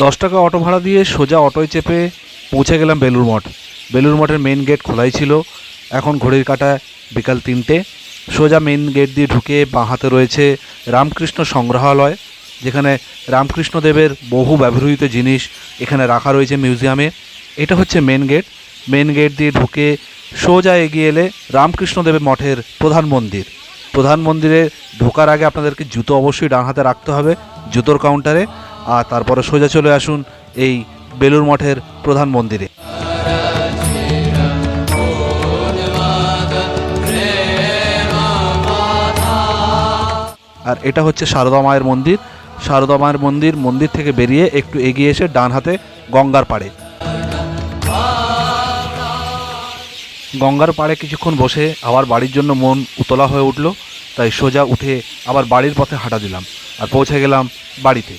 10 টাকা অটো ভাড়া দিয়ে সোজা অটোয় চেপে পৌঁছে গেলাম বেলুড় মঠ। বেলুড় মঠের মেন গেট খোলাই ছিল, এখন ঘড়ির কাঁটায় বিকাল 3টে। সোজা মেন গেট দিয়ে ঢুকে বাঁ হাতে রয়েছে রামকৃষ্ণ সংগ্রহালয়, যেখানে রামকৃষ্ণদেবের বহু ব্যবহৃত জিনিস এখানে রাখা রয়েছে মিউজিয়ামে। এটা হচ্ছে মেন গেট। মেন গেট দিয়ে ঢুকে সোজা এগিয়ে এলে রামকৃষ্ণদেবের মঠের প্রধান মন্দির। প্রধান মন্দিরে ঢোকার আগে আপনাদেরকে জুতো অবশ্যই ডান হাতে রাখতে হবে জুতোর কাউন্টারে, আর তারপরে সোজা চলে আসুন এই বেলুড় মঠের প্রধান মন্দিরে। আর এটা হচ্ছে সারদা মায়ের মন্দির। সারদা মায়ের মন্দির থেকে বেরিয়ে একটু এগিয়ে এসে ডান হাতে গঙ্গার পাড়ে। গঙ্গার পাড়ে কিছুক্ষণ বসে আবার বাড়ির জন্য মন উতলা হয়ে উঠল, তাই সোজা উঠে আবার বাড়ির পথে হাঁটা দিলাম আর পৌঁছে গেলাম বাড়িতে।